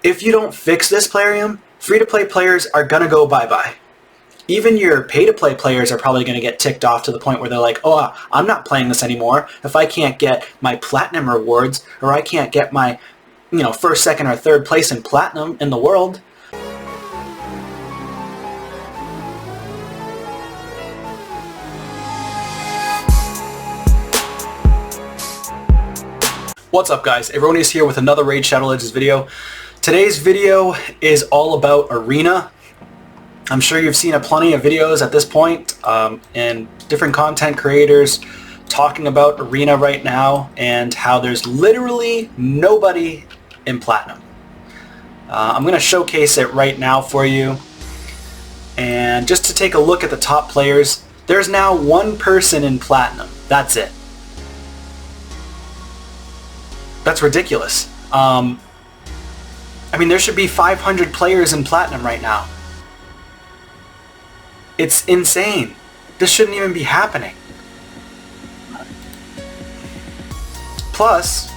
if you don't fix this, Plarium, free-to-play players are going to go bye-bye. Even your pay-to-play players are probably going to get ticked off to the point where they're like, oh, I'm not playing this anymore if I can't get my platinum rewards, or I can't get my, first, second, or third place in platinum in the world. What's up, guys? Erroneous here with another Raid Shadow Legends video. Today's video is all about Arena. I'm sure you've seen plenty of videos at this point and different content creators talking about Arena right now and how there's literally nobody in Platinum. I'm going to showcase it right now for you. And just to take a look at the top players, there's now one person in Platinum. That's it. That's ridiculous. I mean, there should be 500 players in Platinum right now. It's insane. This shouldn't even be happening. Plus,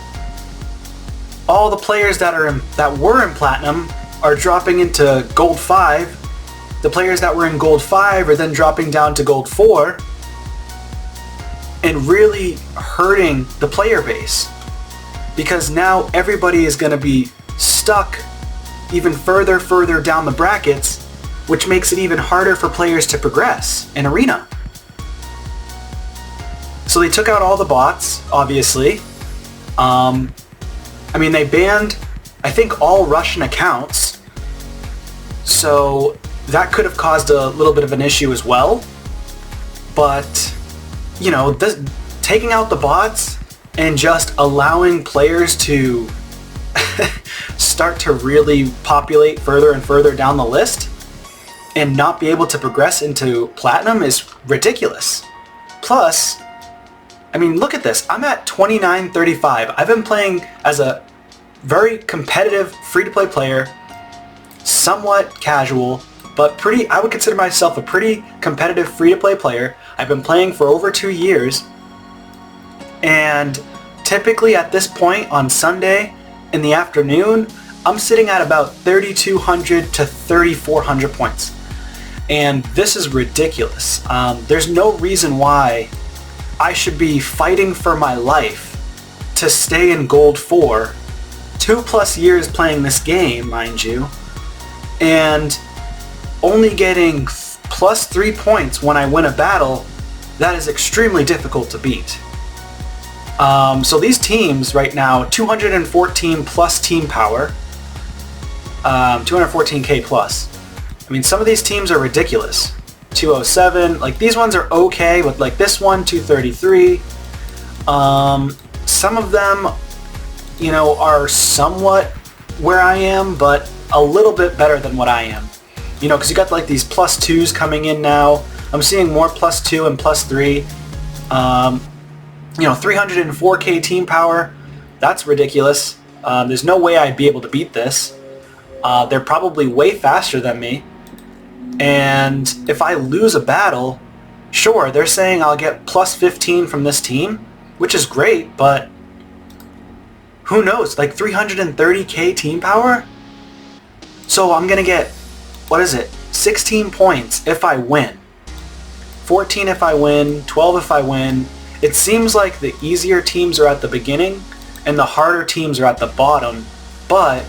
all the players that were in Platinum are dropping into Gold 5. The players that were in Gold 5 are then dropping down to Gold 4 and really hurting the player base. Because now everybody is going to be stuck even further down the brackets, which makes it even harder for players to progress in Arena. So they took out all the bots, obviously. I mean, they banned, I think, all Russian accounts. So that could have caused a little bit of an issue as well. But, taking out the bots and just allowing players to start to really populate further and further down the list and not be able to progress into Platinum is ridiculous. Plus, I mean, look at this. I'm at 2935. I've been playing as a very competitive free-to-play player, somewhat casual, but I would consider myself a pretty competitive free-to-play player. I've been playing for over 2 years. And typically at this point on Sunday in the afternoon, I'm sitting at about 3,200 to 3,400 points. And this is ridiculous. There's no reason why I should be fighting for my life to stay in Gold 4, 2+ years playing this game, mind you, and only getting +3 points when I win a battle. That is extremely difficult to beat. So these teams right now, 214 plus team power, 214k plus. I mean, some of these teams are ridiculous. 207, like these ones are okay, but like this one, 233. Some of them, are somewhat where I am, but a little bit better than what I am. Because you got like these +2s coming in now. I'm seeing more +2 and +3. 304k team power, that's ridiculous. There's no way I'd be able to beat this. They're probably way faster than me. And if I lose a battle, sure, they're saying I'll get +15 from this team, which is great, but who knows, like 330k team power? So I'm gonna get, 16 points if I win. 14 if I win, 12 if I win. It seems like the easier teams are at the beginning and the harder teams are at the bottom, but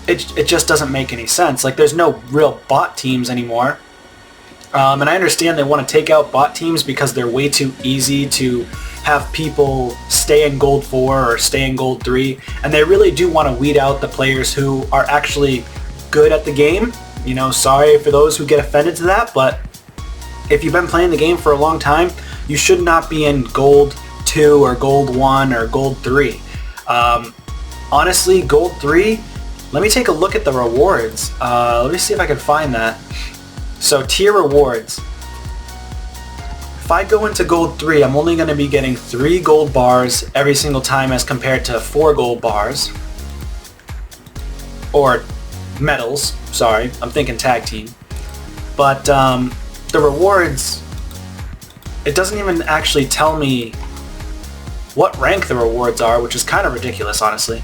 it just doesn't make any sense. Like, there's no real bot teams anymore. And I understand they want to take out bot teams because they're way too easy to have people stay in Gold 4 or stay in Gold 3, and they really do want to weed out the players who are actually good at the game. Sorry for those who get offended to that, but if you've been playing the game for a long time, you should not be in Gold 2 or Gold 1 or Gold 3. Honestly, Gold 3, let me take a look at the rewards. Let me see if I can find that. So, tier rewards. If I go into Gold 3, I'm only going to be getting 3 gold bars every single time as compared to 4 gold bars. Or medals, sorry, I'm thinking tag team. But the rewards, it doesn't even actually tell me what rank the rewards are, which is kind of ridiculous, honestly.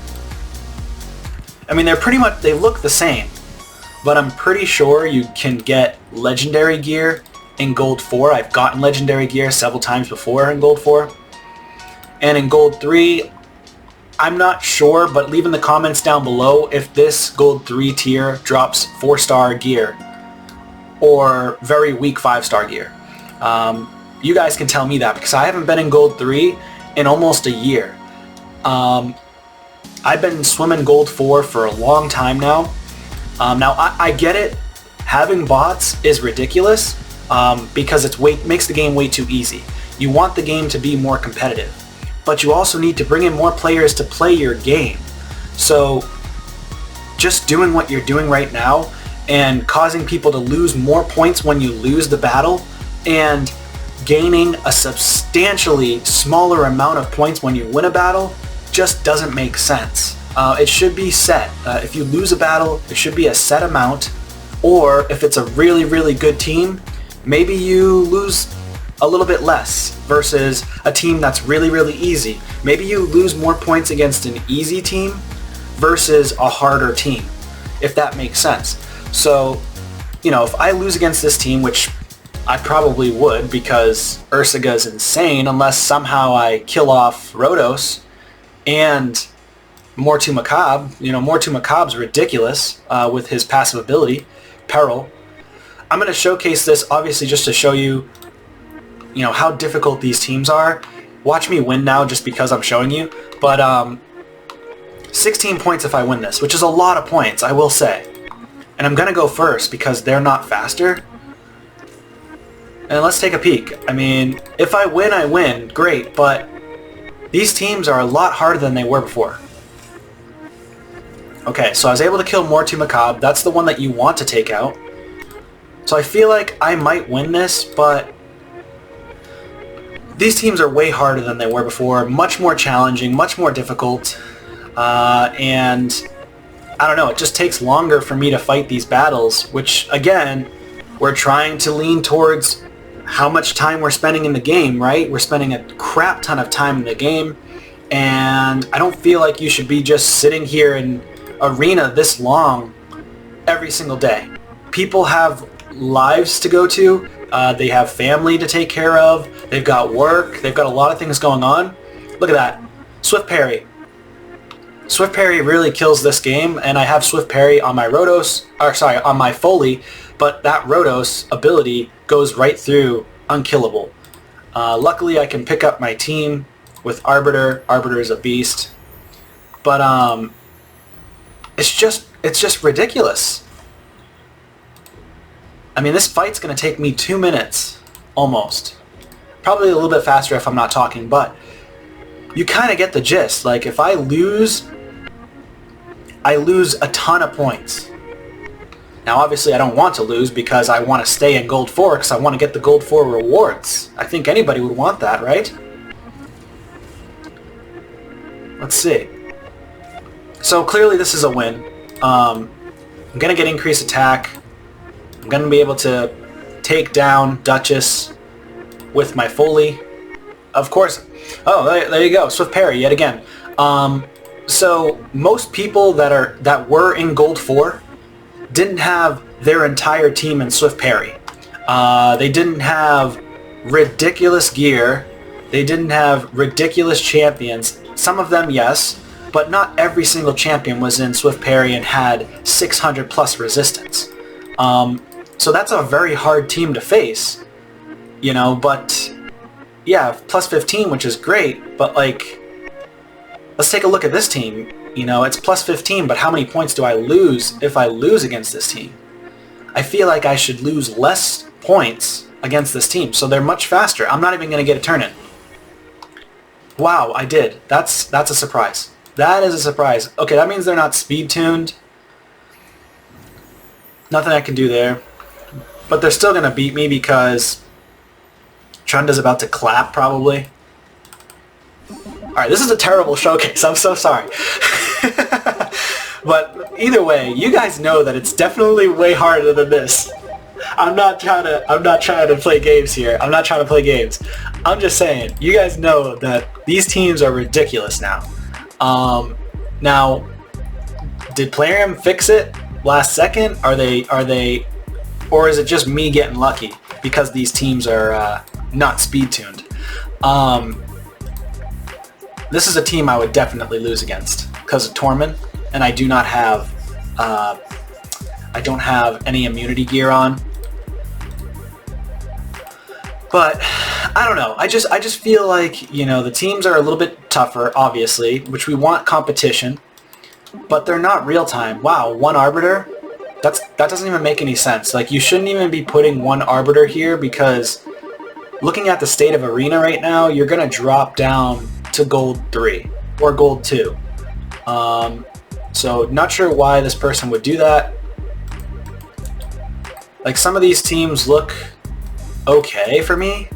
I mean, they look the same, but I'm pretty sure you can get legendary gear in Gold 4. I've gotten legendary gear several times before in Gold 4. And in Gold 3, I'm not sure, but leave in the comments down below if this Gold 3 tier drops 4-star gear or very weak 5-star gear. You guys can tell me that, because I haven't been in Gold 3 in almost a year. I've been swimming Gold 4 for a long time now. Now, I get it. Having bots is ridiculous because makes the game way too easy. You want the game to be more competitive, but you also need to bring in more players to play your game. So just doing what you're doing right now and causing people to lose more points when you lose the battle and gaining a substantially smaller amount of points when you win a battle just doesn't make sense. It should be set. If you lose a battle, it should be a set amount, or if it's a really, really good team, maybe you lose a little bit less versus a team that's really, really easy. Maybe you lose more points against an easy team versus a harder team, if that makes sense. So, you know, if I lose against this team, which I probably would because Ursa's insane, unless somehow I kill off Rhodos and Mortu Macabre. You know, Mortu Macabre's ridiculous with his passive ability, Peril. I'm going to showcase this obviously just to show you, you know, how difficult these teams are. Watch me win now just because I'm showing you. But 16 points if I win this, which is a lot of points, I will say. And I'm going to go first because they're not faster. And let's take a peek. I mean, if I win, great, but these teams are a lot harder than they were before. Okay, so I was able to kill Mortu Macabre. That's the one that you want to take out. So I feel like I might win this, but these teams are way harder than they were before, much more challenging, much more difficult, and I don't know, it just takes longer for me to fight these battles, which, again, we're trying to lean towards how much time we're spending in the game, right? We're spending a crap ton of time in the game, and I don't feel like you should be just sitting here in arena this long every single day. People have lives to go to, they have family to take care of, they've got work, they've got a lot of things going on. Look at that. Swift Parry. Swift Parry really kills this game, and I have Swift Parry on my on my Foley, but that Rhodos ability goes right through unkillable. Luckily, I can pick up my team with Arbiter. Arbiter is a beast, but it's just ridiculous. I mean, this fight's gonna take me 2 minutes, almost. Probably a little bit faster if I'm not talking, but you kind of get the gist. Like, if I lose a ton of points. Now, obviously, I don't want to lose because I want to stay in Gold 4 because I want to get the Gold 4 rewards. I think anybody would want that, right? Let's see. So, clearly, this is a win. I'm going to get increased attack. I'm going to be able to take down Duchess with my Foley. Of course. Oh, there you go. Swift Parry yet again. So most people that were in Gold 4 didn't have their entire team in Swift Parry. They didn't have ridiculous gear. They didn't have ridiculous champions. Some of them, yes, but not every single champion was in Swift Parry and had 600 plus resistance. So that's a very hard team to face, you know, but yeah, plus 15, which is great, but like, let's take a look at this team. You know, it's plus 15, but how many points do I lose if I lose against this team? I feel like I should lose less points against this team, so they're much faster. I'm not even going to get a turn in. Wow, I did. That's a surprise. That is a surprise. Okay, that means they're not speed-tuned. Nothing I can do there. But they're still going to beat me because Chunda's about to clap, probably. Alright, this is a terrible showcase. I'm so sorry. But either way, you guys know that it's definitely way harder than this. I'm not trying to play games here. I'm not trying to play games. I'm just saying, you guys know that these teams are ridiculous now. Now, Did Plarium fix it last second? Or is it just me getting lucky because these teams are not speed tuned? This is a team I would definitely lose against because of Tormund, and I do not have I don't have any immunity gear on. But I don't know. I just feel like, you know, the teams are a little bit tougher, obviously, which we want competition, but they're not real time. Wow, one Arbiter? That doesn't even make any sense. Like, you shouldn't even be putting one Arbiter here because looking at the state of Arena right now, you're going to drop down to Gold 3 or Gold 2. So not sure why this person would do that. Like, some of these teams look okay for me.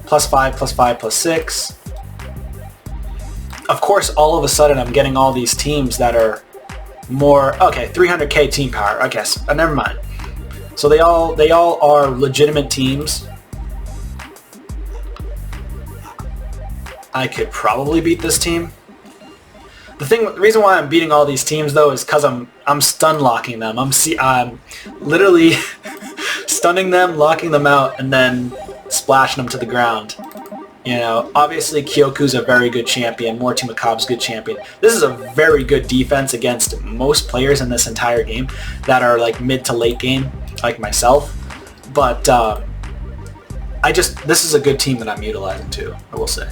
+5, +5, +6. Of course, all of a sudden I'm getting all these teams that are more, okay, 300k team power, I guess. Never mind. So they all are legitimate teams. I could probably beat this team. The reason why I'm beating all these teams though is because I'm stun locking them. I'm literally stunning them, locking them out, and then splashing them to the ground. You know, obviously Kyoku's a very good champion. Morty Macabre's a good champion. This is a very good defense against most players in this entire game that are like mid to late game, like myself. But this is a good team that I'm utilizing too, I will say.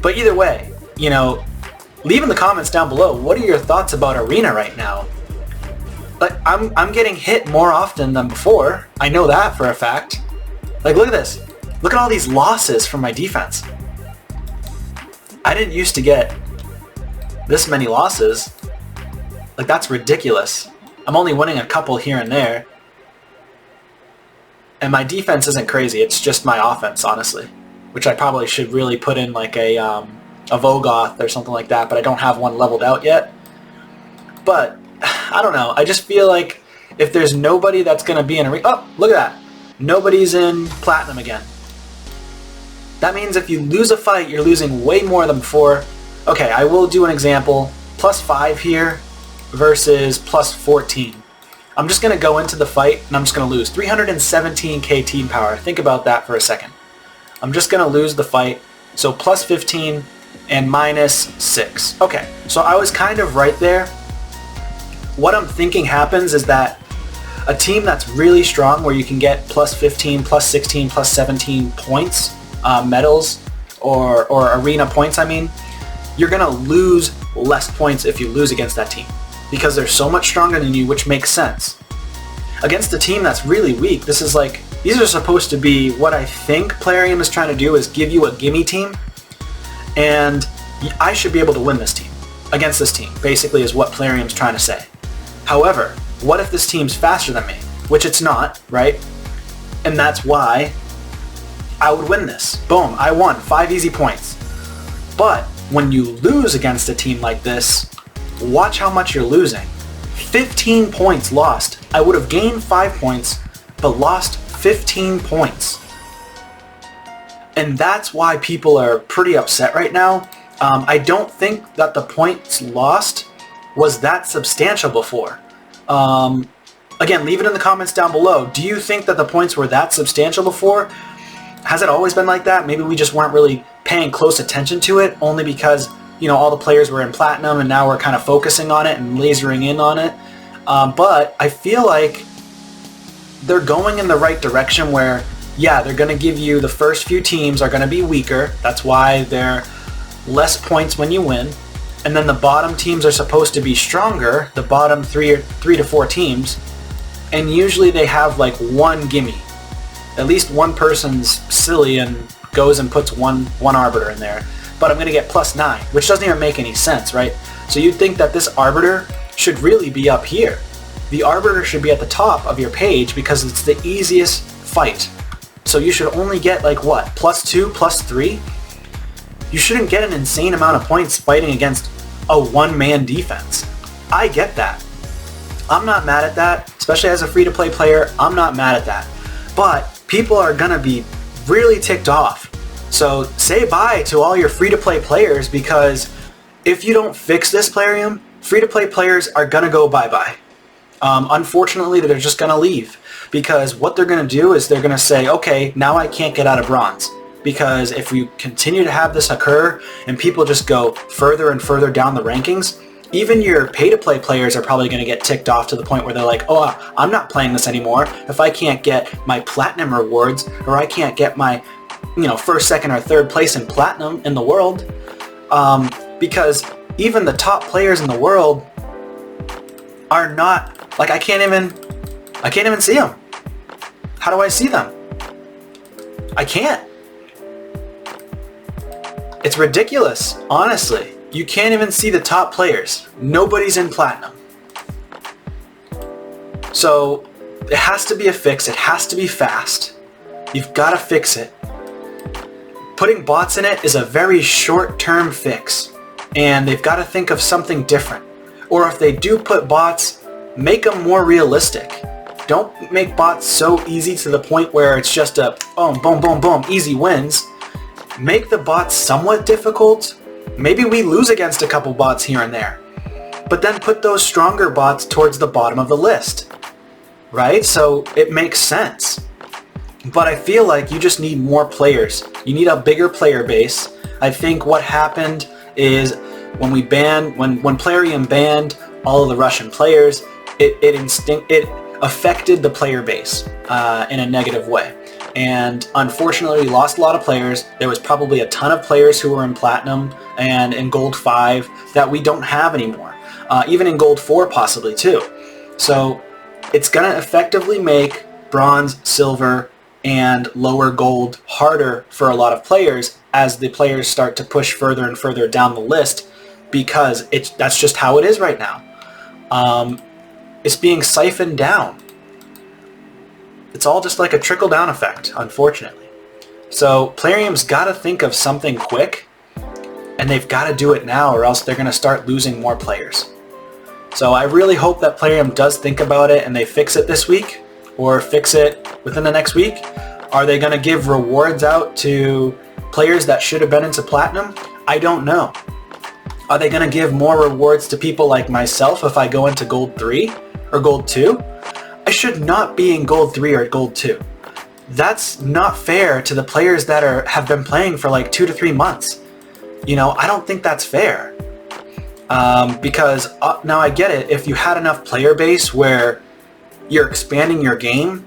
But either way, you know, leave in the comments down below, what are your thoughts about Arena right now? Like, I'm getting hit more often than before. I know that for a fact. Like, look at this. Look at all these losses from my defense. I didn't used to get this many losses. Like, that's ridiculous. I'm only winning a couple here and there. And my defense isn't crazy. It's just my offense, honestly. Which I probably should really put in like a Vogoth or something like that, but I don't have one leveled out yet. But, I don't know. I just feel like if there's nobody that's going to be in Arena... Oh, look at that. Nobody's in Platinum again. That means if you lose a fight, you're losing way more than before. Okay, I will do an example. +5 here versus +14. I'm just going to go into the fight, and I'm just going to lose. 317k team power. Think about that for a second. I'm just going to lose the fight. So +15 and -6. Okay, so I was kind of right there. What I'm thinking happens is that a team that's really strong where you can get +15, +16, +17 points, medals, or arena points, I mean, you're going to lose less points if you lose against that team because they're so much stronger than you, which makes sense. Against a team that's really weak, this is like, these are supposed to be what I think Plarium is trying to do is give you a gimme team, and I should be able to win this team against this team, basically is what Plarium's trying to say. However, what if this team's faster than me? Which it's not, right? And that's why I would win this. Boom, I won. 5 easy points. But when you lose against a team like this, watch how much you're losing. 15 points lost. I would have gained 5 points, but lost 15 points. And that's why people are pretty upset right now. I don't think that the points lost was that substantial before. Again, leave it in the comments down below. Do you think that the points were that substantial before? Has it always been like that? Maybe we just weren't really paying close attention to it, only because, you know, all the players were in Platinum and now we're kind of focusing on it and lasering in on it. But I feel like they're going in the right direction where, yeah, they're going to give you the first few teams are going to be weaker. That's why they're less points when you win. And then the bottom teams are supposed to be stronger, the bottom 3 to 4 teams. And usually they have like one gimme. At least one person's silly and goes and puts one Arbiter in there. But I'm going to get +9, which doesn't even make any sense, right? So you'd think that this Arbiter should really be up here. The Arbiter should be at the top of your page because it's the easiest fight. So you should only get like what, +2, +3? You shouldn't get an insane amount of points fighting against a one-man defense. I get that. I'm not mad at that, especially as a free-to-play player. I'm not mad at that. But people are gonna be really ticked off. So say bye to all your free-to-play players, because if you don't fix this, Plarium, free-to-play players are going to go bye-bye. Unfortunately, they're just going to leave, because what they're going to do is they're going to say, okay, now I can't get out of bronze. Because if we continue to have this occur and people just go further and further down the rankings, even your pay-to-play players are probably going to get ticked off to the point where they're like, oh, I'm not playing this anymore if I can't get my platinum rewards, or I can't get my, first, second, or third place in platinum in the world. Because even the top players in the world are not, like, I can't even see them. How do I see them? I can't. It's ridiculous, honestly. You can't even see the top players. Nobody's in platinum. So it has to be a fix. It has to be fast. You've got to fix it. Putting bots in it is a very short-term fix, and they've got to think of something different. Or if they do put bots, make them more realistic. Don't make bots so easy to the point where it's just a boom, boom, boom, boom, easy wins. Make the bots somewhat difficult. Maybe we lose against a couple bots here and there. But then put those stronger bots towards the bottom of the list. Right? So it makes sense. But I feel like you just need more players. You need a bigger player base. I think what happened is when Plarium banned all of the Russian players, it affected the player base in a negative way. And unfortunately, we lost a lot of players. There was probably a ton of players who were in Platinum and in Gold 5 that we don't have anymore. Even in Gold 4 possibly too. So it's going to effectively make Bronze, Silver, and lower Gold harder for a lot of players as the players start to push further and further down the list, because that's just how it is right now. It's being siphoned down. It's all just like a trickle-down effect, unfortunately. So Plarium's got to think of something quick, and they've got to do it now, or else they're going to start losing more players. So I really hope that Plarium does think about it and they fix it this week, or fix it within the next week. Are they going to give rewards out to players that should have been into Platinum? I don't know. Are they going to give more rewards to people like myself if I go into Gold 3 or Gold 2? I should not be in Gold 3 or Gold 2. That's not fair to the players that have been playing for like 2 to 3 months. I don't think that's fair. Because now I get it. If you had enough player base where you're expanding your game,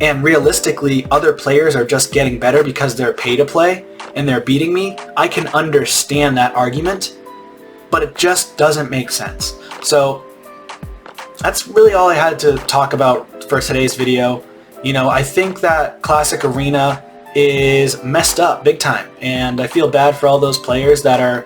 and realistically other players are just getting better because they're pay to play and they're beating me, I can understand that argument, but it just doesn't make sense. So that's really all I had to talk about for today's video. I think that Classic Arena is messed up big time, and I feel bad for all those players that are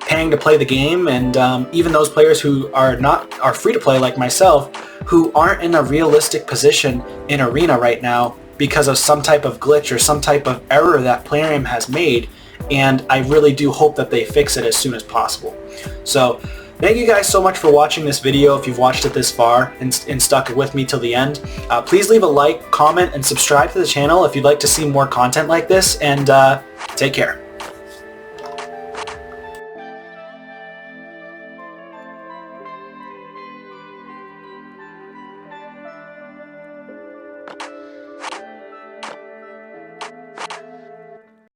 paying to play the game, and even those players who are free to play like myself, who aren't in a realistic position in Arena right now because of some type of glitch or some type of error that Plarium has made, and I really do hope that they fix it as soon as possible. So thank you guys so much for watching this video. If you've watched it this far and stuck with me till the end, please leave a like, comment, and subscribe to the channel if you'd like to see more content like this, and take care.